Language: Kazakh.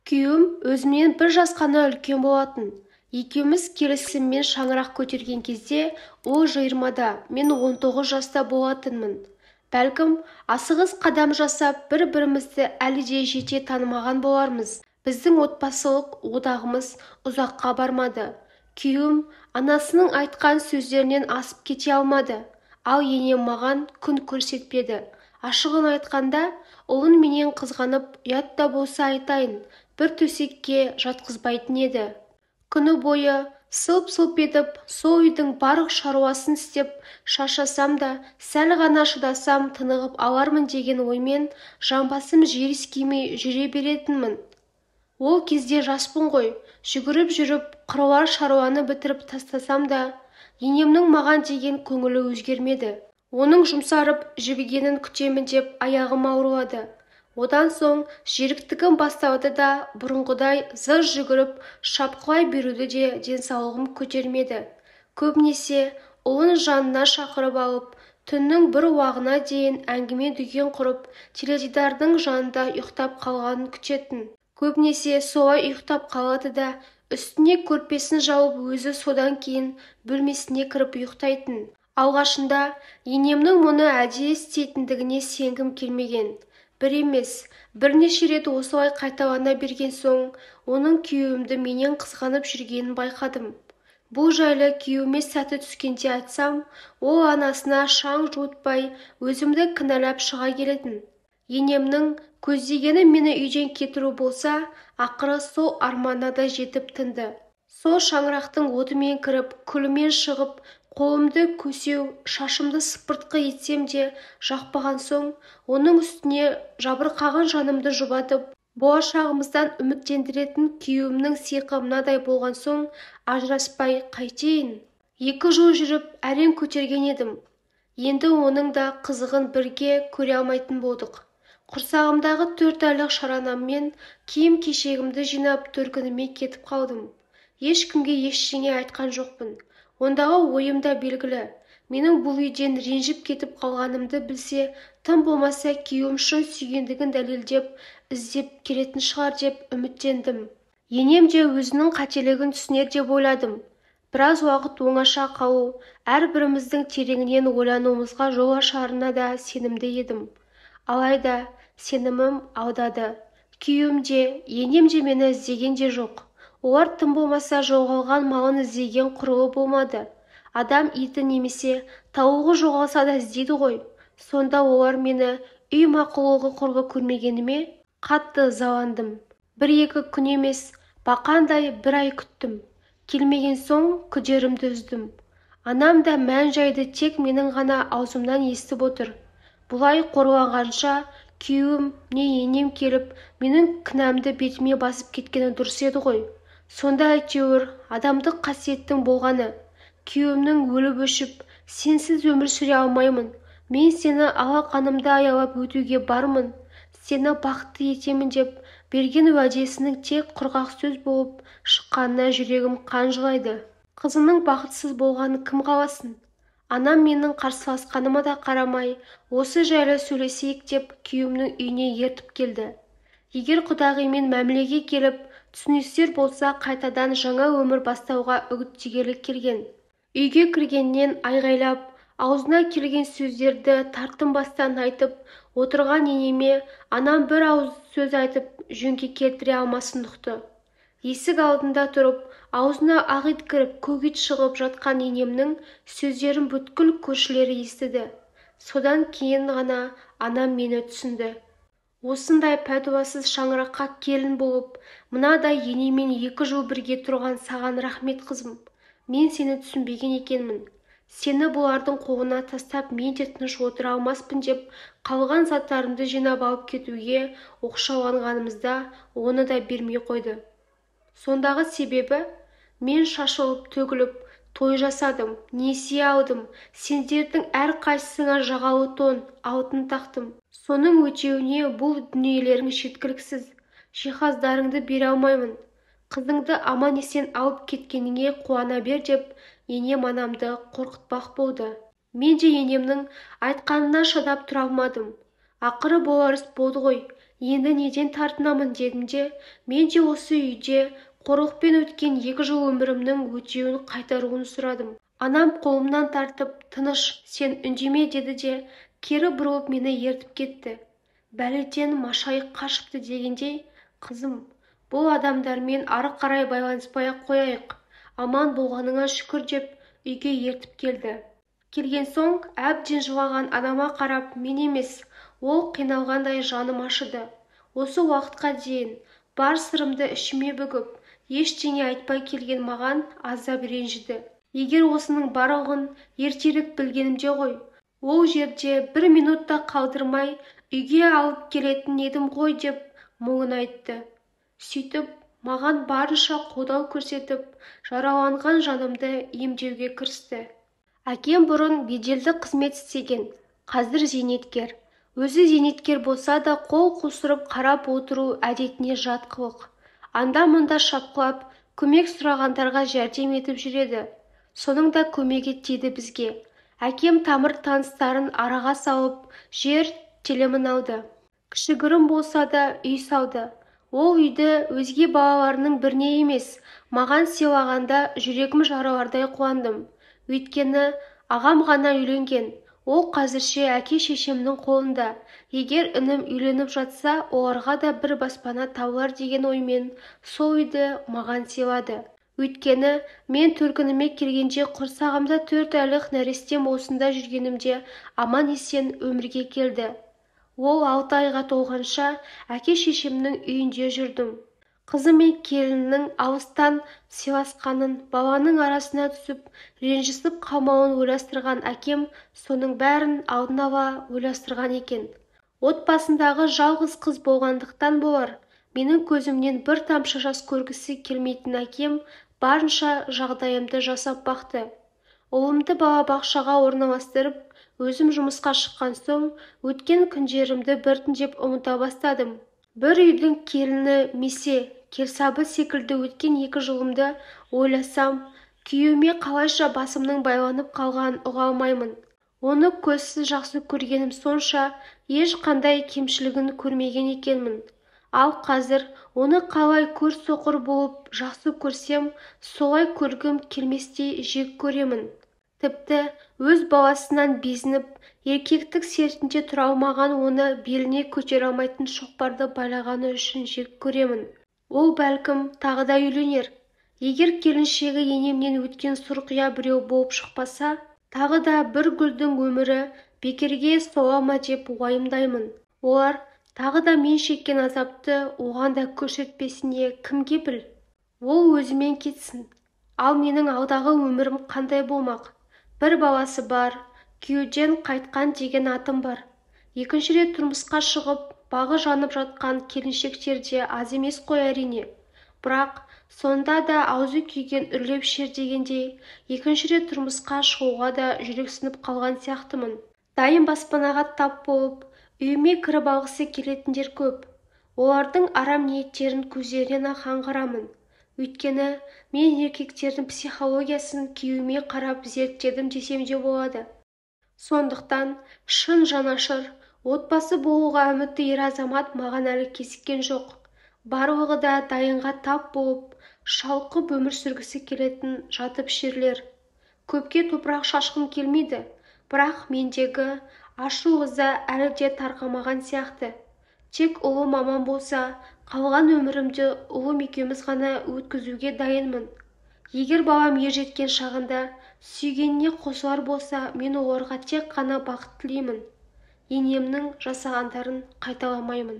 Күйеуім өзімнен бір жас қана үлкен болатын. Екеуміз келісіммен шаңырақ көтерген кезде ол 20-да, мен 19 жаста болатынмын. Бәлкім, асығыс қадам жасап, бір-бірімізді әлі де жете танымаған болармыз. Біздің отбасылық одағымыз ұзаққа бармады. Күйеуім анасының айтқан сөздерінен асып кете алмады. Ал енем маған күн көрсетпеді. Ашығын айтқанда, ұлын менен қызғанып, ұят та болса айтайын, бір төсекке жатқызбайтын еді. Күні бойы сылп-сылп етіп, сол үйдің барлық шаруасын істеп шаршасам да, сәл ғана шыдасам тынығып алармын деген оймен жамбасым жер иіскемей жүре беретінмін. Ол кезде жаспын ғой, жүгіріп жүріп, қыруар шаруаны бітіріп тастасам да, енемнің маған деген көңілі өзгермеді. Оның жұмсарып жібігенін күтемін деп аяғым ауырлады. Одан соң жеріктігім басталды да, бұрынғыдай зыр жүгіріп, шапқылай беруді де денсаулығым көтермеді. Көбінесе ұлын жанына шақырып алып, түннің бір уағына дейін әңгіме-дүкен құрып, теледидардың жанында ұйықтап қалғанын күтетін. Көбінесе солай ұйықтап қалады да, үстіне көрпесін жауып, өзі содан кейін бөлмесіне кіріп ұйықтайтын. Алғашында енемнің мұны әдейі істейтіндігіне сенгім келмеген. Бір емес, бірнеше рет осылай қайталана берген соң, оның күйеуімді менен қызғанып жүргенін байқадым. Бұл жайлы күйеуіме сәті түскенде айтсам, ол анасына шаң жуытпай, өзімді кінәлап шыға келетін. Енемнің көздегені мені үйден кетіру болса, ақыры сол арманына да жетіп тынды. Сол шаңырақтың отымен кіріп, күлімен шығып, қолымды көсеу, шашымды сыпыртқы етсем де жақпаған соң, оның үстіне жабырқаған жанымды жұбатып, болашағымыздан үміттендіретін күйеуімнің сиқы мынадай болған соң, ажыраспай қайтейін. 2 жыл жүріп, әрең көтерген едім. Енді оның да қызығын бірге көре алмайтын болдық. Құрсағымдағы 4 айлық шаранаммен киім-кешегімді жинап төркініме кетіп қалдым. Ешкімге ештеңе айтқан жоқпын. Ондағы ойым да белгілі. Менің бұл үйден ренжіп кетіп қалғанымды білсе, тым болмаса күйеуім шын сүйгендігін дәлелдеп, іздеп келетін шығар деп үміттендім. Енем де өзінің қателігін түсінер деп ойладым. Біраз уақыт оңаша қалу, әрбіріміздің тереңінен ойлануымызға жол ашарына да сенімді едім. Алайда сенімім алдады. Күйеуім де, енем де мені іздеген де жоқ. Олар тым болмаса жоғалған малын іздеген құрылы болмады. Адам иті немесе тауығы жоғалса да іздейді ғой. Сонда олар мені үй мақұлығы құрлы көрмегеніме қатты ызаландым. 1-2 күн емес, бақандай 1 ай күттім. Келмеген соң күдерімді үздім. Анам да мән-жайды тек менің ғана аузымнан естіп отыр. Бұлай қорланғанша күйеуім не енем келіп, менің кінәмді бетіме басып кеткені дұрыс еді ғой. Сонда әйтеуір адамдық қасиеттің болғаны. Күйеуімнің өліп-өшіп, сенсіз өмір сүре алмаймын. Мен сені алақанымда аялап өтуге бармын. Сені бақытты етемін деп берген уәдесінің тек құрғақ сөз болып шыққанына жүрегім қан жылайды. Қызының бақытсыз болғанын кім қаласын? Анам менің қарсыласқаныма да қарамай, осы жайлы сөйлесейік деп күйеуімнің үйіне ертіп келді. Егер құдағимен мәмілеге келіп, түсіністер болса қайтадан жаңа өмір бастауға үгіттегелі келген. Үйге кіргеннен айғайлап, аузына келген сөздерді тартынбастан айтып отырған енеме анам бір ауыз сөз айтып жөнге келтіре алмасын ұқты. Есік алдында тұрып, аузына ақ ит кіріп, көк ит шығып жатқан енемнің сөздерін бүткіл көршілері естіді. Содан кейін ғана анам мені түсінді. Осындай пәтуасыз шаңыраққа келін болып, мынадай енемен 2 жыл бірге тұрған саған рахмет қызым. Мен сені түсінбеген екенмін. Сені бұлардың қолына тастап мен де тыныш отыра алмаспын деп, қалған заттарымды жинап алып кетуге оқшауланғанымызда оны да бермей қойды. Сондағы себебі, мен шашылып, төгіліп, той жасадым, несие алдым, сендердің әр қайсысыңа жағалы тон, алтын тақтым. Соның өтеуіне бұл дүниелерің жеткіліксіз. Жиһаздарыңды бере алмаймын. Қызыңды аман-есен алып кеткеніңе қуана бер деп, енем анамды қорқытпақ болды. Мен де енемнің айтқанына шыдап тұра алмадым. Ақыры болар іс болды ғой. Енді неден тартынамын дедім де, мен де осы үйде қорлықпен өткен 2 жыл өмірімнің өтеуін қайтаруын сұрадым. Анам қолымнан тартып, тыныш, сен үндеме деді де, кері бұрылып мені ертіп кетті. Бәледен машайық қашыпты дегендей, қызым, бұл адамдармен ары қарай байланыспай-ақ қояйық. Аман болғаныңа шүкір деп үйге ертіп келді. Келген соң әбден жылаған анама қарап, мен емес, ол қиналғандай жаным ашыды. Осы уақытқа дейін бар сырымды ішіме бүгіп, ештеңе айтпай келген маған аздап ренжіді. Егер осының барлығын ертерек білгенімде ғой, ол жерде 1 минут та қалдырмай үйге алып келетін едім ғой деп мұңын айтты. Сөйтіп, маған барынша қолдау көрсетіп, жараланған жанымды емдеуге кірісті. Әкем бұрын беделді қызмет істеген, қазір зейнеткер. Өзі зейнеткер болса да қол қусырып қарап отыру әдетіне жат қылық. Анда-мұнда шапқылап, көмек сұрағандарға жәрдем етіп жүреді. Соның да көмегі тиді бізге. Әкем тамыр таныстарын араға салып, жер телімін алды. Кішігірім болса да үй салды. Ол үйді өзге балаларының біріне емес, маған сыйлағанда жүрегім жарылардай қуандым. Өйткені ағам ғана үйленген. Ол қазірше әке-шешемнің қолында. Егер інім үйленіп жатса, оларға да бір баспана табылар деген оймен сол үйді маған сыйлады. Өйткені мен төркініме келгенде құрсағымда 4 айлық нәрестем осында жүргенімде аман-есен өмірге келді. Ол 6 айға толғанша әке-шешемнің үйінде жүрдім. Қызы мен келіннің алыстан сыйласқанын, баланың арасына түсіп, ренжісіп қалмауын ойластырған әкем соның бәрін алдын ала ойластырған екен. Отбасындағы жалғыз қыз болғандықтан болар, менің көзімнен бір тамшы жас көргісі келмейтін әкем барынша жағдайымды жасап бақты. Ұлымды балабақшаға орналастырып, өзім жұмысқа шыққан соң, өткен күндерімді біртіндеп ұмыта бастадым. Бір үйдің келіні Месе, Келсабы секілді өткен 2 жылымды ойласам, күйеуіме қалайша басымның байланып қалғанын ұға алмаймын. Оны көзсіз жақсы көргенім сонша, ешқандай кемшілігін көрмеген екенмін. Ал қазір оны қалай көрсоқыр болып жақсы көрсем, солай көргім келместей жек көремін. Тіпті өз баласынан безініп, еркектік сертінде тұра алмаған оны беліне көтере алмайтын шоқпарды байлағаны үшін жек көремін. Ол бәлкім тағы да үйленер. Егер келіншегі енемнен өткен сұрқия біреу болып шықпаса, тағы да бір гүлдің өмірі бекерге сола ма деп уайымдаймын. Олар тағы да мен шеккен азапты оған да көрсетпесіне кімге біл? Ол өзімен кетсін. Ал менің алдағы өмірім қандай болмақ? Бір баласы бар, күйеуден қайтқан деген атым бар. 2-ші рет тұрмысқа шығып, бағы жанып жатқан келіншектер де аз емес қой әрине. Бірақ сонда да аузы күйген үрлеп шер дегендей, 2-ші рет тұрмысқа шығуға да жүрексініп қалған сияқтымын. Дайын баспанаға тап болып, үйіме кіріп алғысы келетіндер көп. Олардың арам ниеттерін көздерінен ақ аңғарамын. Өйткені мен еркектердің психологиясын күйеуіме қарап зерттедім десем де болады. Сондықтан шын жанашыр, отбасы болуға үмітті ер азамат маған әлі кезіккен жоқ. Барлығы да дайынға тап болып, шалқып өмір сүргісі келетін жатып шерлер. Көпке топырақ шашқым келмейді, бірақ мендегі ашу-ыза әлі де тарқамаған сияқты. Тек ұлым аман болса, қалған өмірімді ұлым екеуміз ғана өткізуге дайынмын. Егер балам ержеткен шағында сүйгеніне қосылар болса, мен оларға тек қана бақыт тілеймін. Енемнің жасағандарын қайталамаймын.